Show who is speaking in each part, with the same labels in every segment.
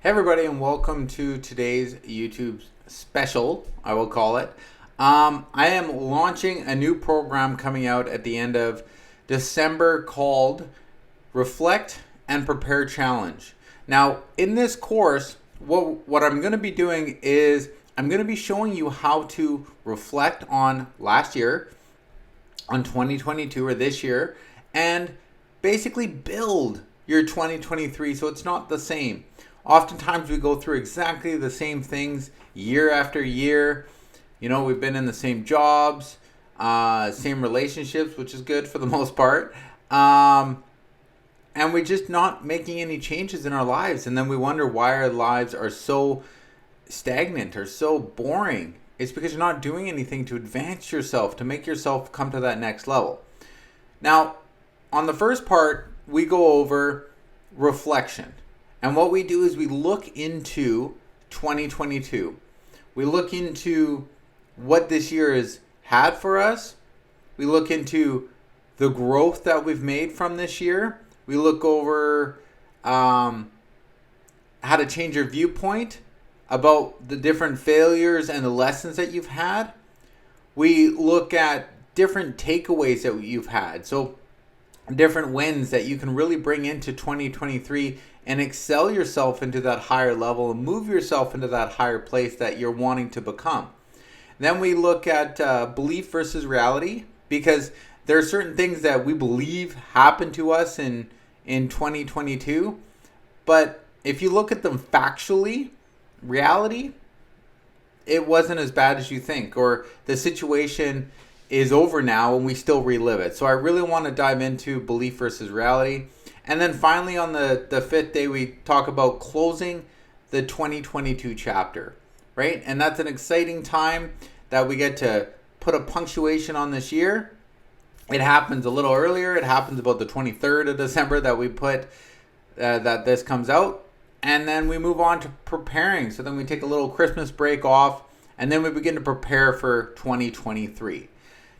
Speaker 1: Hey everybody, and welcome to today's YouTube special, I will call it. I am launching a new program coming out at the end of December called Reflect and Prepare Challenge. Now, in this course, what I'm going to be doing is I'm going to be showing you how to reflect on last year, on 2022 or this year, and basically build your 2023 so it's not the same. Oftentimes we go through exactly the same things year after year. You know, we've been in the same jobs, same relationships, which is good for the most part. And we're just not making any changes in our lives. And then we wonder why our lives are so stagnant or so boring. It's because you're not doing anything to advance yourself, to make yourself come to that next level. Now, on the first part, we go over reflection. And what we do is we look into 2022. We look into what this year has had for us. We look into the growth that we've made from this year. We look over how to change your viewpoint about the different failures and the lessons that you've had. We look at different takeaways that you've had. So different wins that you can really bring into 2023 and excel yourself into that higher level and move yourself into that higher place that you're wanting to become. Then we look at belief versus reality, because there are certain things that we believe happened to us in 2022, but if you look at them factually, reality, it wasn't as bad as you think, or the situation is over now and we still relive it. So I really want to dive into belief versus reality. And then finally on the fifth day, we talk about closing the 2022 chapter, right? And that's an exciting time that we get to put a punctuation on this year. It happens a little earlier. It happens about the 23rd of December that we put, that this comes out. And then we move on to preparing. So then we take a little Christmas break off, and then we begin to prepare for 2023.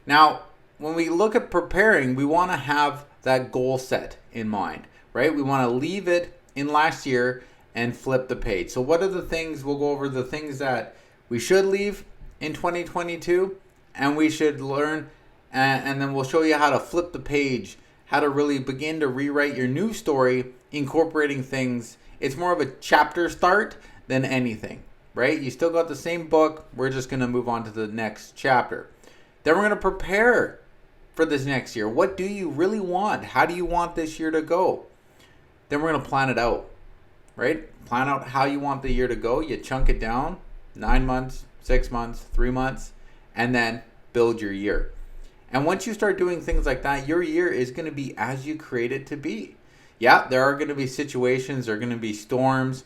Speaker 1: Now, when we look at preparing, we want to have that goal set in mind, right? We want to leave it in last year and flip the page. So what are the things, we'll go over the things that we should leave in 2022 and we should learn, and then we'll show you how to flip the page, how to really begin to rewrite your new story, incorporating things. It's more of a chapter start than anything, right? You still got the same book. We're just going to move on to the next chapter. Then we're going to prepare for this next year. What do you really want? How do you want this year to go? Then we're going to plan it out, right? Plan out how you want the year to go. You chunk it down, 9 months, 6 months, 3 months, and then build your year. And once you start doing things like that, your year is going to be as you create it to be. Yeah, there are going to be situations, there are going to be storms,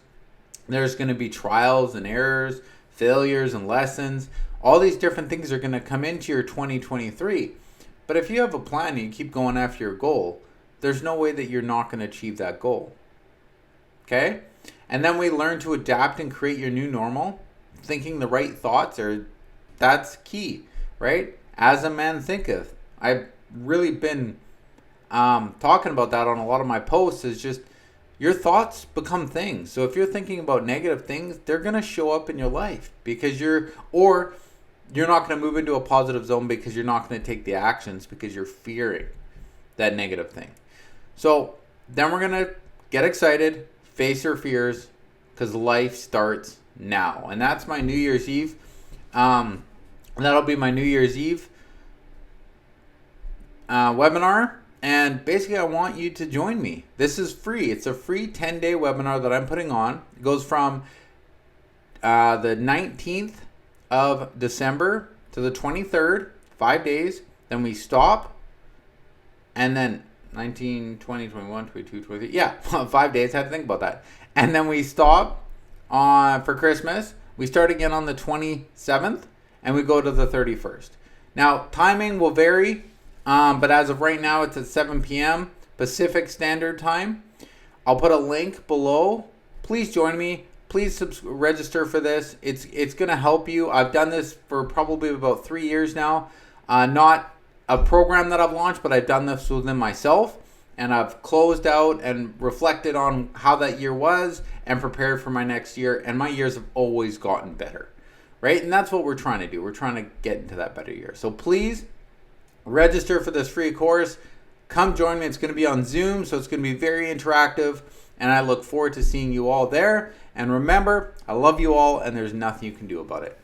Speaker 1: there's going to be trials and errors, failures and lessons. All these different things are going to come into your 2023. But if you have a plan and you keep going after your goal, there's no way that you're not going to achieve that goal. Okay? And then we learn to adapt and create your new normal. Thinking the right thoughts, that's key, right? As a man thinketh. I've really been talking about that on a lot of my posts, is just your thoughts become things. So if you're thinking about negative things, they're going to show up in your life because you're not going to move into a positive zone because you're not going to take the actions because you're fearing that negative thing. So then we're going to get excited, face your fears, because life starts now. And that's my New Year's Eve. That'll be my New Year's Eve webinar. And basically, I want you to join me. This is free. It's a free 10-day webinar that I'm putting on. It goes from the 19th of December to the 23rd, 5 days. Then we stop. And then 19, 20, 21, 22, 23. Yeah, 5 days. I had to think about that. And then we stop for Christmas. We start again on the 27th. And we go to the 31st. Now, timing will vary. But as of right now, it's at 7 p.m. Pacific Standard Time. I'll put a link below. Please join me. Please register for this. It's going to help you. I've done this for probably about 3 years now. Not a program that I've launched, but I've done this within myself. and I've closed out and reflected on how that year was and prepared for my next year, and my years have always gotten better, right? And that's what we're trying to do. We're trying to get into that better year. So please register for this free course. Come join me. It's going to be on Zoom, so it's going to be very interactive, and I look forward to seeing you all there. And remember, I love you all, and there's nothing you can do about it.